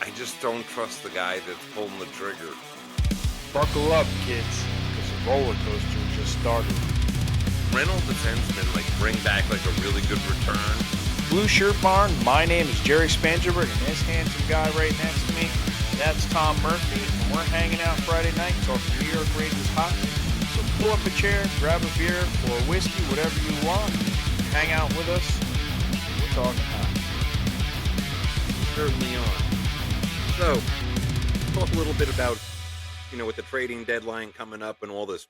I just don't trust the guy that's pulling the trigger. Buckle up, kids, because the roller coaster just started. Reynolds defensemen bring back a really good return. Blueshirt Barn, my name is Jerry Spangenberg, and this handsome guy right next to me, that's Tom Murphy, and we're hanging out Friday night talking New York Rangers hockey. So pull up a chair, grab a beer or a whiskey, whatever you want, hang out with us. We're talking hockey. Certainly on. So, talk a little bit about, with the trading deadline coming up and all this,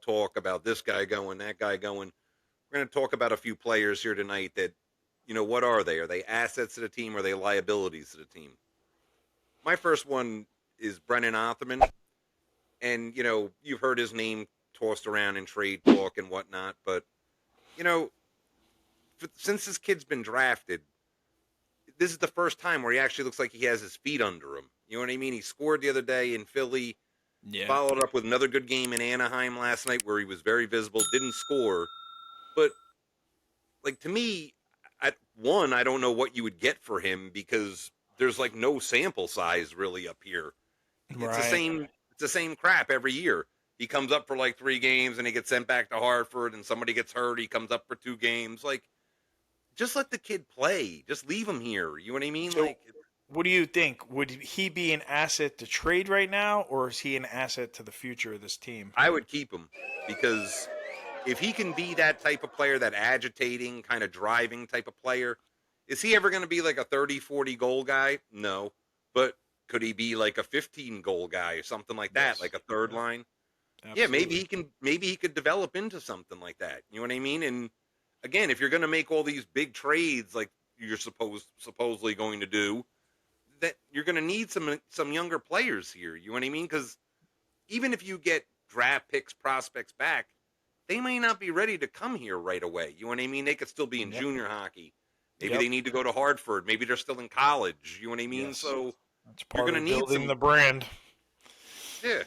talk about this guy going, that guy going. We're going to talk about a few players here tonight that, what are they? Are they assets to the team or are they liabilities to the team? My first one is Brennan Otherman. And, you've heard his name tossed around in trade talk and whatnot. But, since this kid's been drafted, this is the first time where he actually looks like he has his feet under him. You know what I mean? He scored the other day in Philly, followed up with another good game in Anaheim last night where he was very visible, didn't score. But, to me, I don't know what you would get for him because there's, no sample size really up here. Right. It's the same crap every year. He comes up for, 3 games and he gets sent back to Hartford and somebody gets hurt. He comes up for 2 games. Just let the kid play. Just leave him here. You know what I mean? So, what do you think? Would he be an asset to trade right now, or is he an asset to the future of this team? I would keep him because if he can be that type of player, that agitating, kind of driving type of player, is he ever going to be a 30, 40 goal guy? No. But could he be a 15 goal guy or something like that, like a third line? Absolutely. Yeah, maybe he could develop into something like that. You know what I mean? And again, if you're going to make all these big trades like you're supposedly going to do, that you're going to need some younger players here. You know what I mean? Because even if you get draft picks, prospects back, they may not be ready to come here right away. You know what I mean? They could still be in junior hockey. Maybe they need to go to Hartford. Maybe they're still in college. You know what I mean? Yes. So that's part of building the brand. Yeah.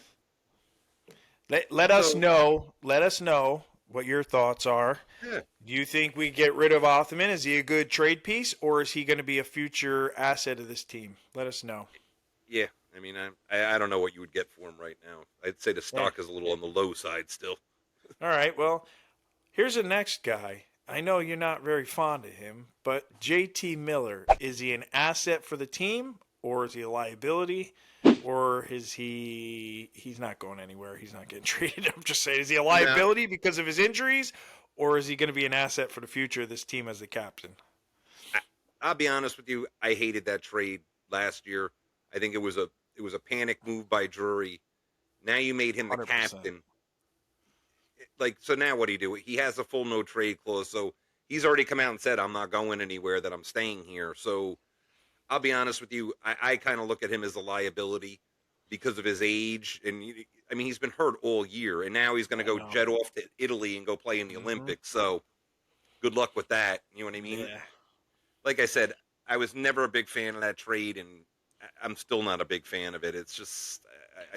Let us know. Let us know what your thoughts are. Yeah. Do you think we get rid of Othman? Is he a good trade piece, or is he going to be a future asset of this team? Let us know. Yeah, I mean, I don't know what you would get for him right now. I'd say the stock is a little on the low side still. All right, well, here's the next guy. I know you're not very fond of him, but JT Miller, is he an asset for the team, or is he a liability? Or is he's not going anywhere? He's not getting traded. I'm just saying, is he a liability because of his injuries, or is he going to be an asset for the future of this team as the captain? I'll be honest with you. I hated that trade last year. I think it was a panic move by Drury. Now you made him the 100%. Captain. So now what do you do? He has a full no trade clause, so he's already come out and said, I'm not going anywhere, that I'm staying here. So I'll be honest with you, I kind of look at him as a liability because of his age. And, I mean, he's been hurt all year, and now he's going to go jet off to Italy and go play in the Olympics. So good luck with that. You know what I mean? Yeah. Like I said, I was never a big fan of that trade, and I'm still not a big fan of it. It's just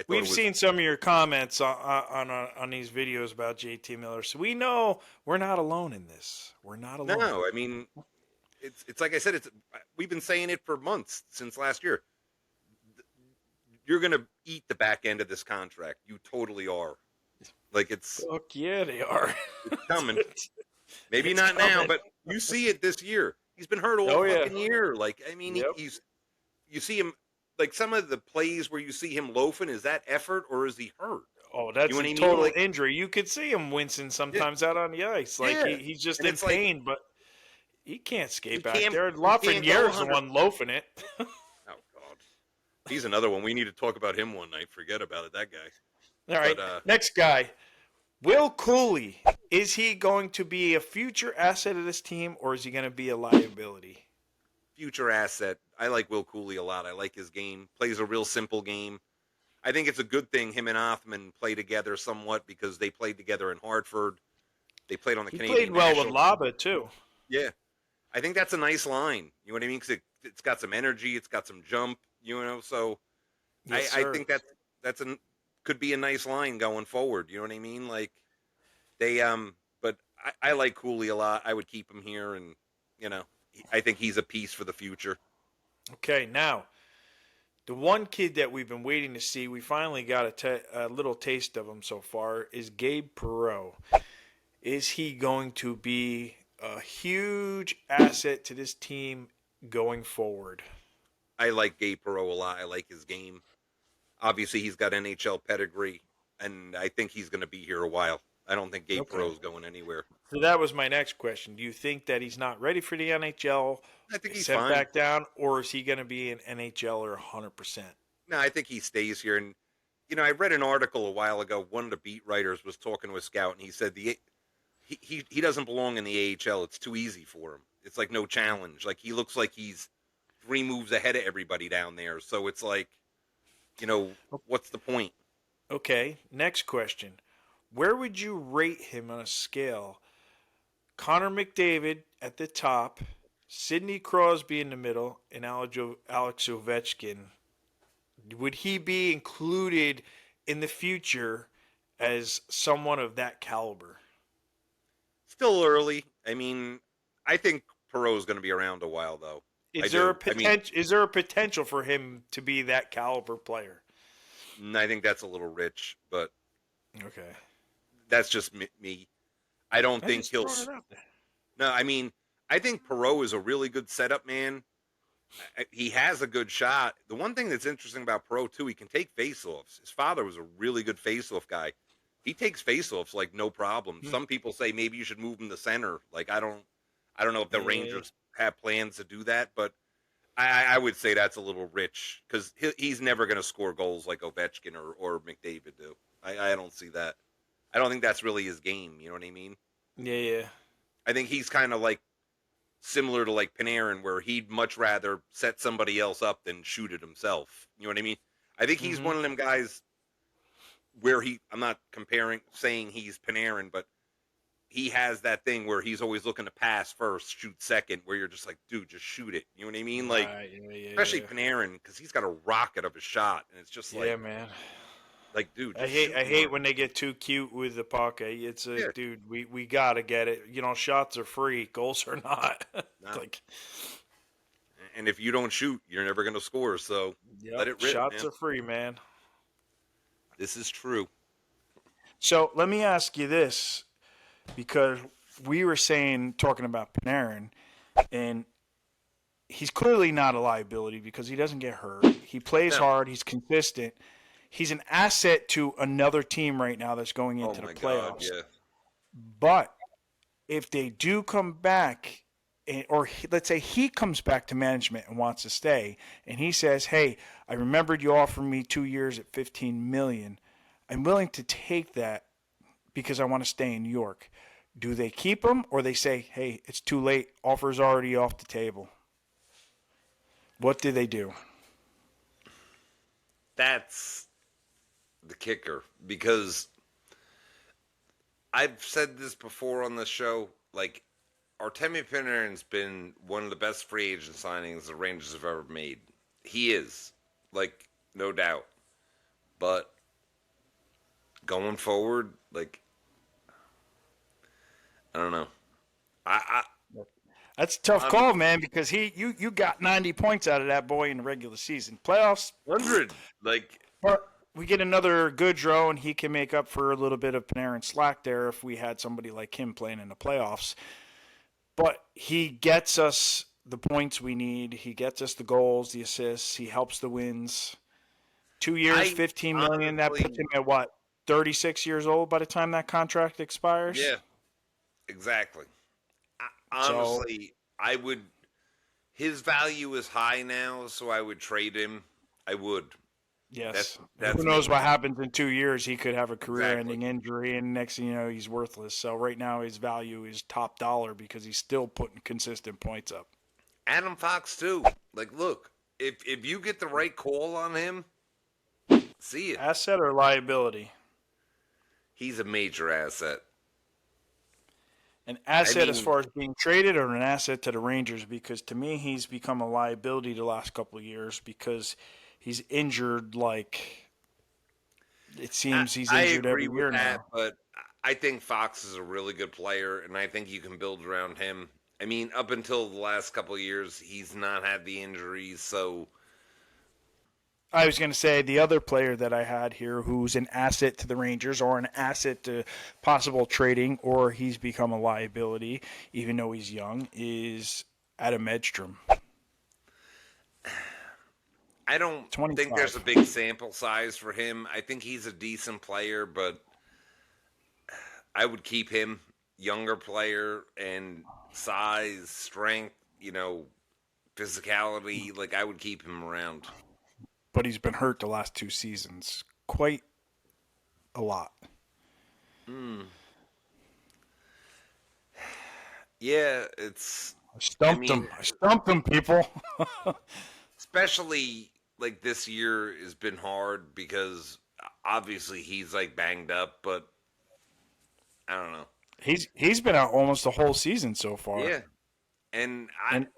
we've seen some of your comments on these videos about JT Miller, so we know we're not alone in this. We're not alone. No, I mean, it's like I said, we've been saying it for months since last year. You're going to eat the back end of this contract. You totally are. Fuck yeah, they are. It's coming. Maybe it's not coming now, but you see it this year. He's been hurt all fucking year. You see him, some of the plays where you see him loafing, is that effort or is he hurt? Oh, that's a total injury. You could see him wincing sometimes out on the ice. He's just in pain, but he can't skate back there. Lafreniere's the one loafing it. Oh, God. He's another one. We need to talk about him one night. Forget about it, that guy. All right, next guy. Will Cooley. Is he going to be a future asset of this team, or is he going to be a liability? Future asset. I like Will Cooley a lot. I like his game. Plays a real simple game. I think it's a good thing him and Othman play together somewhat because they played together in Hartford. They played on the Canadian He played well with Laba, too. Yeah. I think that's a nice line. You know what I mean? Because it's got some energy. It's got some jump, So yes, I think that's could be a nice line going forward. You know what I mean? But I like Cooley a lot. I would keep him here, and, I think he's a piece for the future. Okay, now, The one kid that we've been waiting to see, we finally got a little taste of him so far, is Gabe Perreault. Is he going to be a huge asset to this team going forward? I like Gabe Perreault a lot. I like his game. Obviously, he's got NHL pedigree, and I think he's going to be here a while. I don't think Gabe Okay. Perreault's going anywhere. So that was my next question. Do you think that he's not ready for the NHL, I think is he's sent fine. back down, or is he going to be an NHLer 100%? No, I think he stays here. And I read an article a while ago. One of the beat writers was talking to a scout, and he said he doesn't belong in the AHL. It's too easy for him. It's like no challenge. Like he looks like he's 3 moves ahead of everybody down there. So it's like, what's the point? Okay, next question. Where would you rate him on a scale? Connor McDavid at the top, Sidney Crosby in the middle, and Alex Ovechkin. Would he be included in the future as someone of that caliber? Still early. I mean, I think Perot's going to be around a while, though. I Is there a do. I mean, potential? Is there a potential for him to be that caliber player? I think that's a little rich, but Okay, that's just me. I don't I think just he'll. throwing it out there. No, I mean, I think Perot is a really good setup man. He has a good shot. The one thing that's interesting about Perot too, he can take faceoffs. His father was a really good faceoff guy. He takes faceoffs like no problem. Hmm. Some people say maybe you should move him to center. Like I don't know if the Yeah, Rangers have plans to do that, but I would say that's a little rich because he's never going to score goals like Ovechkin or McDavid do. I don't see that. I don't think that's really his game. You know what I mean? yeah, yeah. I think he's kind of like similar to like Panarin, where he'd much rather set somebody else up than shoot it himself. You know what I mean? I think he's Mm-hmm. one of them guys where I'm not saying he's Panarin, but he has that thing where he's always looking to pass first, shoot second, where you're just like, dude, just shoot it. You know what I mean? Like, Right. Yeah. Yeah. especially Yeah. Panarin, because he's got a rocket of a shot, and it's just Yeah, man. like, dude, I just hate shoot I hate more. when they get too cute with the puck. It's Yeah, like, dude, we gotta get it. Shots are free, goals are not. nah. Like, And if you don't shoot, you're never gonna score. So let yep, it rip, shots man. are free, man. This is true. So let me ask you this, because we were talking about Panarin, and he's clearly not a liability because he doesn't get hurt. He plays No. hard. He's consistent. He's an asset to another team right now that's going Oh into the my God, playoffs. yeah. But if they do come back, or let's say he comes back to management and wants to stay, and he says, "Hey, I remembered you offered me 2 years at 15 million. I'm willing to take that because I want to stay in New York." Do they keep him, or they say, "Hey, it's too late. Offer's already off the table"? What do they do? That's the kicker because I've said this before on the show. Like, Artemi Panarin's been one of the best free agent signings the Rangers have ever made. He is, like, no doubt. But going forward, like, I don't know. That's a tough I'm call, man, because you got 90 points out of that boy in the regular season. Playoffs, 100. Like, but we get another Goodrow, and he can make up for a little bit of Panarin slack there if we had somebody like him playing in the playoffs. But he gets us the points we need. He gets us the goals, the assists. He helps the wins. 2 years, I 15 million. That puts honestly, him at what? 36 years old by the time that contract expires. yeah, exactly. So Honestly, I would. His value is high now, so I would trade him. I would. yes, who That's knows me. what happens in 2 years? He could have a Exactly. career-ending injury, and next thing you know, he's worthless. So right now, his value is top dollar because he's still putting consistent points up. Adam Fox too. Like, look, if you get the right call on him, see it. Asset or liability? He's a major asset. An I asset as mean, far as being traded, or an asset to the Rangers? Because to me, he's become a liability the last couple of years because he's injured. Like, it I, seems he's I injured agree every with year that, now. but I think Fox is a really good player, and I think you can build around him. I mean, up until the last couple of years, he's not had the injuries, so I was going to say the other player that I had here who's an asset to the Rangers or an asset to possible trading or he's become a liability, even though he's young, is Adam Edstrom. I don't think there's a 25. big sample size for him. I think he's a decent player, but I would keep him. Younger player and size, strength, physicality. Like, I would keep him around. But he's been hurt the last 2 seasons. Quite a lot. Yeah, it's. I stumped him, people. Especially like this year has been hard because obviously he's like banged up, but I don't know. He's been out almost the whole season so far. Yeah, and And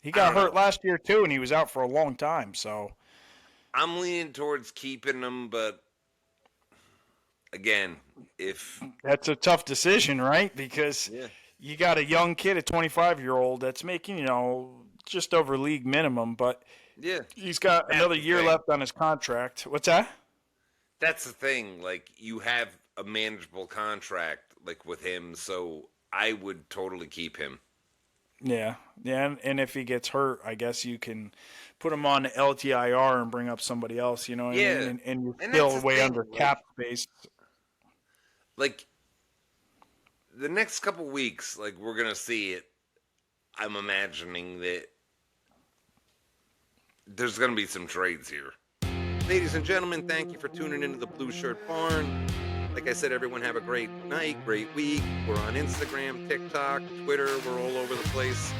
he I got don't hurt know. last year too, and he was out for a long time. So I'm leaning towards keeping him, but again, if that's a tough decision, right? Because yeah, you got a young kid, a 25-year-old, that's making just over league minimum, but yeah, he's got that's another the year thing. left on his contract. What's that? That's the thing. Like you have a manageable contract, like with him, so I would totally keep him. Yeah, and if he gets hurt, I guess you can put him on the LTIR and bring up somebody else. You know what I mean? Yeah, And you're and that's still the way thing. under cap space. Like the next couple weeks, like we're gonna see it. I'm imagining that there's gonna be some trades here. Ladies and gentlemen, thank you for tuning into the Blue Shirt Barn. Like I said, everyone have a great night, great week. We're on Instagram, TikTok, Twitter. We're all over the place.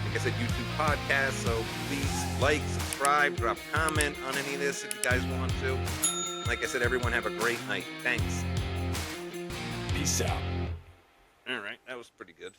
Like I said, YouTube podcast. So please like, subscribe, drop a comment on any of this if you guys want to. Like I said, everyone have a great night. Thanks. Peace out. All right, that was pretty good.